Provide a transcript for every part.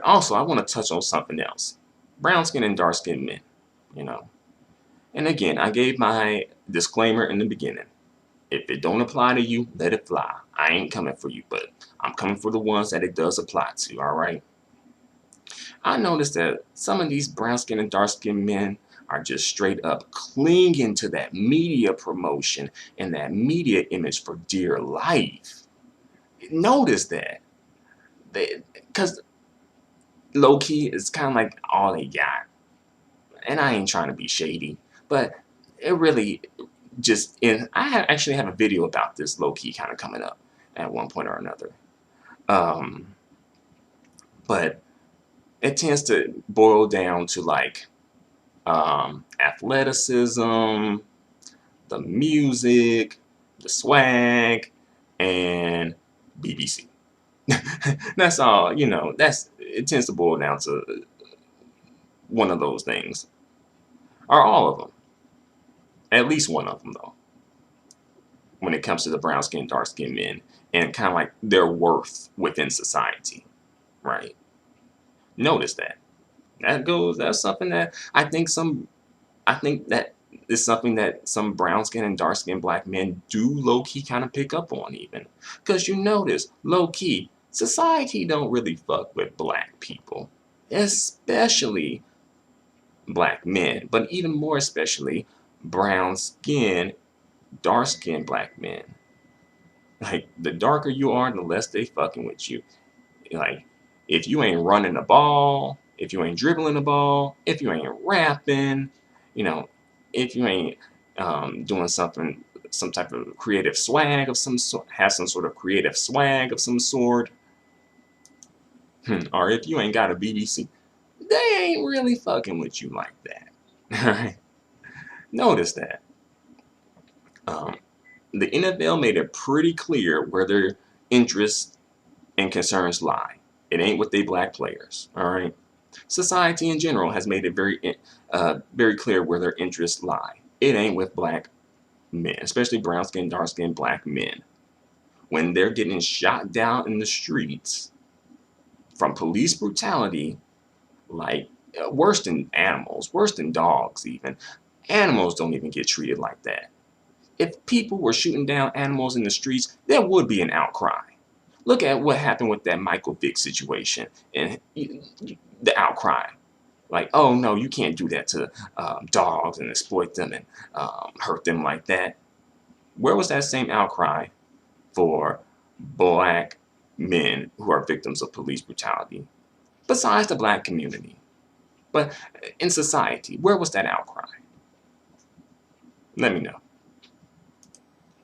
But also, I want to touch on something else. Brown skin and dark skinned men, you know. And again, I gave my disclaimer in the beginning. If it don't apply to you, let it fly. I ain't coming for you, but I'm coming for the ones that it does apply to, all right? I noticed that some of these brown skinned and dark skinned men are just straight up clinging to that media promotion and that media image for dear life. Notice that. Because low key is kind of like all they got. And I ain't trying to be shady, but it really just in. Actually have a video about this low key kind of coming up at one point or another. Um, but it tends to boil down to like athleticism, the music, the swag, and BBC. That's all, it tends to boil down to one of those things, or all of them. At least one of them, though, when it comes to the brown skin, dark skinned men, and kind of like their worth within society, right? Notice that. That's something that I think that is something that some brown skin and dark skinned black men do low key kind of pick up on, even. Because you notice, low key, society don't really fuck with black people, especially black men, but even more especially brown skin, dark skinned black men. Like, the darker you are, the less they fucking with you. Like, if you ain't running the ball, if you ain't dribbling the ball, if you ain't rapping, you know, if you ain't doing something, some type of creative swag of some sort, have some sort of creative swag of some sort, or if you ain't got a BBC, they ain't really fucking with you like that. Alright? Notice that. Um, the NFL made it pretty clear where their interests and concerns lie. It ain't with they black players. All right. Society in general has made it very clear where their interests lie. It ain't with black men, especially brown skinned, dark skinned black men. When they're getting shot down in the streets from police brutality, like worse than animals, worse than dogs, even. Animals don't even get treated like that. If people were shooting down animals in the streets, there would be an outcry. Look at what happened with that Michael Vick situation and the outcry. Like, oh no, you can't do that to dogs and exploit them and hurt them like that. Where was that same outcry for black men who are victims of police brutality? Besides the black community. But in society, where was that outcry? Let me know.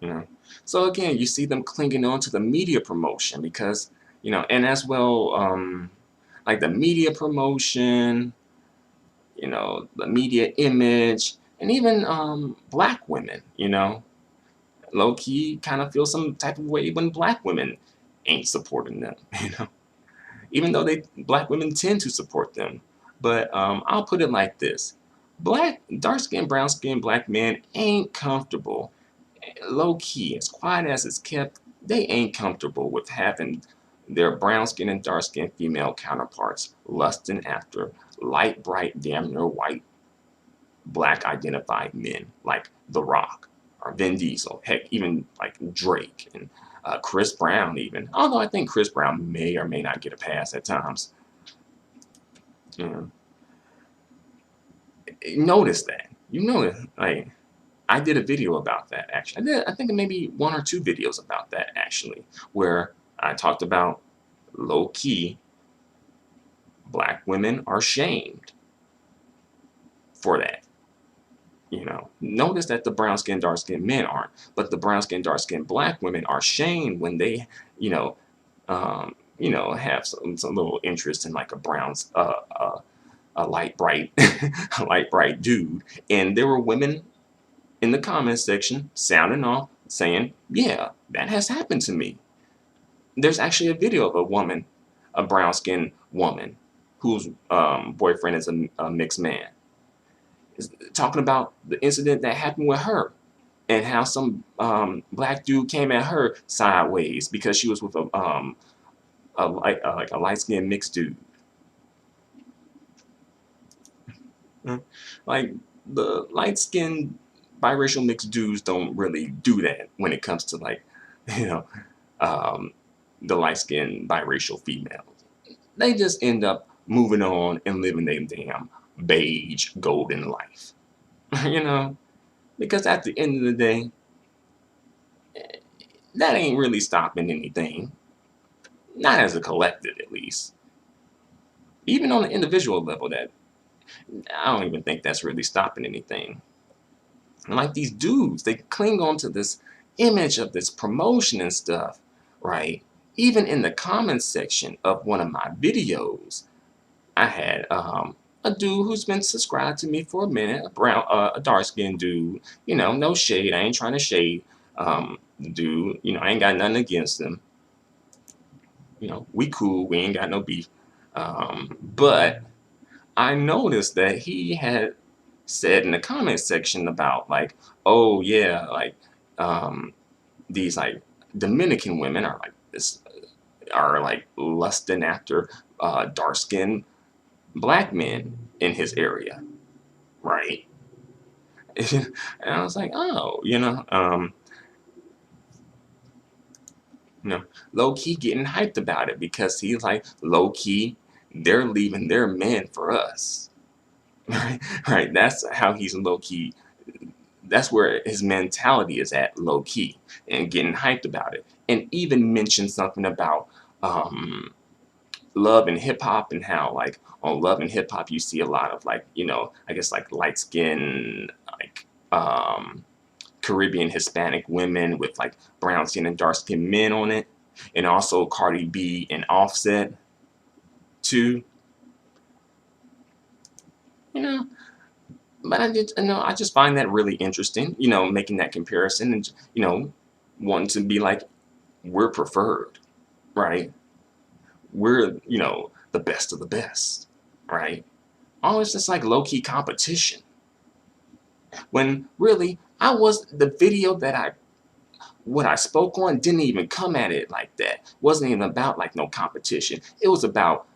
You know. So again, you see them clinging on to the media promotion because, and as well, like the media promotion, the media image, and even black women, low key kind of feel some type of way when black women ain't supporting them, even though black women tend to support them. But I'll put it like this: black, dark skin, brown skin, black men ain't comfortable. Low key, as quiet as it's kept, they ain't comfortable with having their brown skin and dark skin female counterparts lusting after light, bright, damn near white, black identified men like The Rock or Vin Diesel, heck, even like Drake and Chris Brown, even. Although I think Chris Brown may or may not get a pass at times. You notice that. You know it. Like, I did a video about that actually. I think maybe one or two videos about that actually, where I talked about low key black women are shamed for that. Notice that the brown skinned, dark skinned men aren't, but the brown skinned, dark skinned black women are shamed when they, have some little interest in like a a light bright, a light bright dude, and there were women in the comments section sounding off saying, yeah, that has happened to me. There's actually a video of a woman, a brown skinned woman, whose boyfriend is a mixed man, is talking about the incident that happened with her and how some black dude came at her sideways because she was with like a light skinned mixed dude. Like the light-skinned biracial mixed dudes don't really do that when it comes to like, you know, um, the light-skinned biracial females. They just end up moving on and living their damn beige golden life. You know, because at the end of the day, that ain't really stopping anything. Not as a collective, at least. Even on an individual level, that I don't even think that's really stopping anything. And like these dudes, they cling on to this image of this promotion and stuff, right? Even in the comments section of one of my videos, I had a dude who's been subscribed to me for a minute, a dark skinned dude. You know, no shade. I ain't trying to shade the dude. You know, I ain't got nothing against him. You know, we cool. We ain't got no beef. But I noticed that he had said in the comment section about like, oh yeah, like these like Dominican women are like this are like lusting after dark skinned black men in his area, right? And I was like, oh, you know, low key getting hyped about it because he's like low key, they're leaving their men for us, right? Right. That's how he's low key. That's where his mentality is at, low key, and getting hyped about it, and even mentioned something about um, love and hip hop and how like on love and hip hop you see a lot of like I guess like light skin like Caribbean Hispanic women with like brown skin and dark skin men on it, and also Cardi B and Offset too. You know, but I just find that really interesting. You know, making that comparison and wanting to be like we're preferred, right? We're the best of the best, right? Always just like low key competition. When really I was the video that what I spoke on didn't even come at it like that. Wasn't even about like no competition. It was about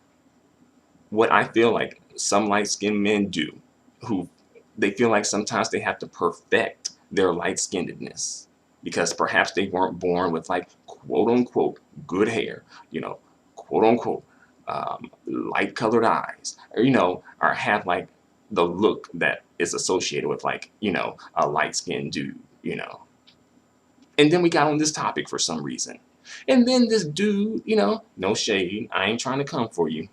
what I feel like some light skinned men do, who they feel like sometimes they have to perfect their light skinnedness because perhaps they weren't born with like quote unquote good hair, quote unquote light colored eyes, or or have like the look that is associated with like a light skinned dude, And then we got on this topic for some reason. And then this dude, no shade, I ain't trying to come for you.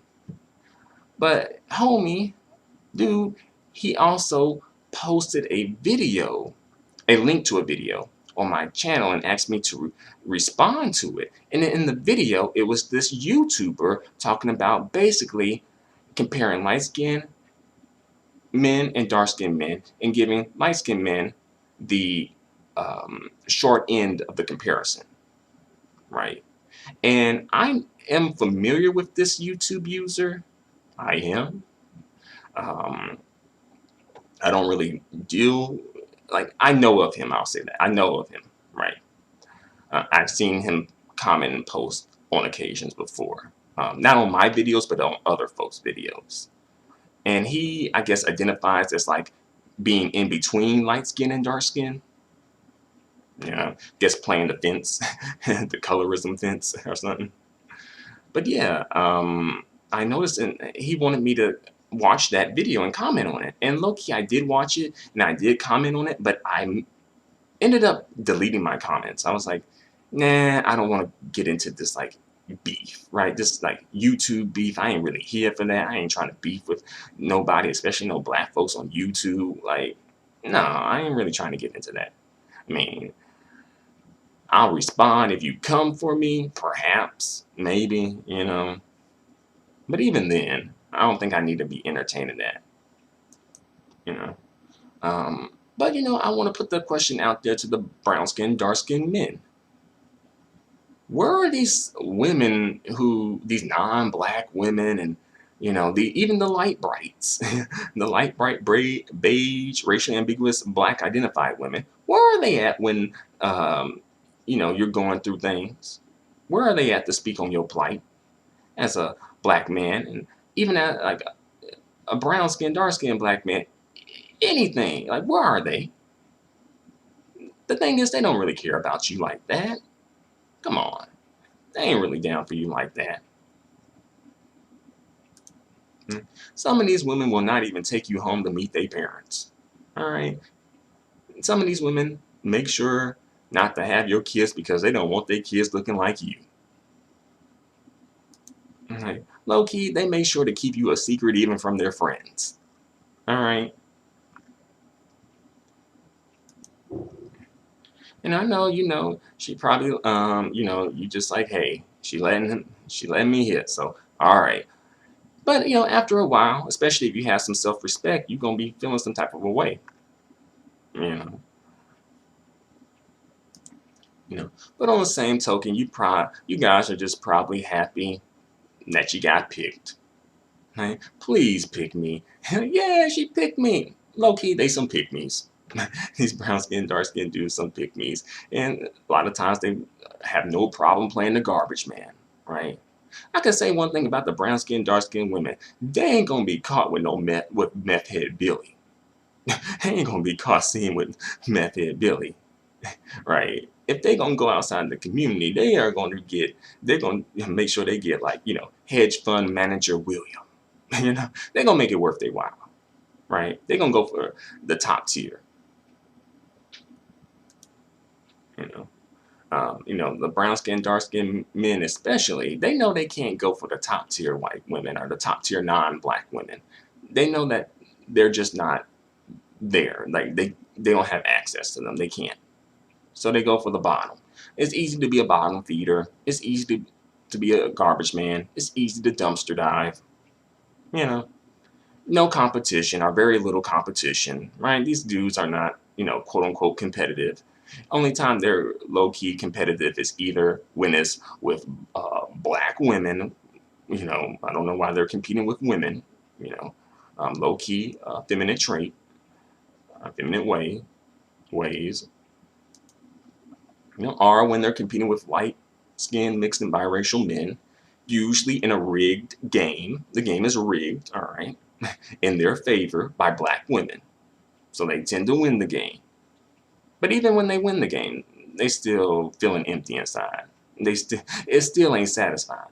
But homie, dude, he also posted a video, a link to a video on my channel and asked me to respond to it. And in the video, it was this YouTuber talking about basically comparing light skinned men and dark skinned men and giving light skinned men the short end of the comparison, right? And I am familiar with this YouTube user. I am. Um, I don't really deal like I know of him. I'll say that I know of him, right? I've seen him comment and post on occasions before, not on my videos, but on other folks' videos. And he, I guess, identifies as like being in between light skin and dark skin. Guess playing the fence, the colorism fence or something. But yeah, I noticed, and he wanted me to watch that video and comment on it. And low-key, I did watch it and I did comment on it, but I ended up deleting my comments. I was like, nah, I don't want to get into this like beef, right? This like YouTube beef. I ain't really here for that. I ain't trying to beef with nobody, especially no black folks on YouTube. Like, no, I ain't really trying to get into that. I mean, I'll respond if you come for me, perhaps, maybe. But even then, I don't think I need to be entertaining that, you know. But I want to put the question out there to the brown skinned, dark skinned men. Where are these women these non-black women and even the light brights, the light bright beige, racially ambiguous black identified women? Where are they at when you're going through things? Where are they at to speak on your plight as a black man and even as like a brown skinned, dark skinned black man, anything. Like, where are they? The thing is, they don't really care about you like that. Come on. They ain't really down for you like that. Some of these women will not even take you home to meet their parents. All right. Some of these women make sure not to have your kids because they don't want their kids looking like you. All right. Low key, they make sure to keep you a secret even from their friends. All right. And I know, she probably, you just like, hey, she letting me hit. So, all right. But, after a while, especially if you have some self-respect, you're going to be feeling some type of a way. You know, But on the same token, you guys are just probably happy that you got picked. Right? Please pick me. Yeah, she picked me. Low key, they some pick me's. These brown skin, dark skin dudes, some pick me's, and a lot of times they have no problem playing the garbage man. Right? I can say one thing about the brown skin, dark skin women: they ain't gonna be caught with meth head Billy. They ain't gonna be caught seen with meth head Billy. Right? If they gonna go outside the community, they're gonna make sure they get like, hedge fund manager William. They're gonna make it worth their while, right? They're gonna go for the top tier, you know. The brown skin, dark skin men especially, they know they can't go for the top tier white women or the top tier non-black women. They know that they're just not there. Like they don't have access to them. They can't. So they go for the bottom. It's easy to be a bottom feeder. It's easy to be a garbage man. It's easy to dumpster dive. You know, no competition or very little competition, right? These dudes are not, quote unquote competitive. Only time they're low key competitive is either when it's with black women. I don't know why they're competing with women. Low key feminine trait, feminine ways. Or when they're competing with light skinned, mixed, and biracial men, usually in a rigged game. The game is rigged, all right, in their favor by black women. So they tend to win the game. But even when they win the game, they still feeling empty inside. It still ain't satisfying.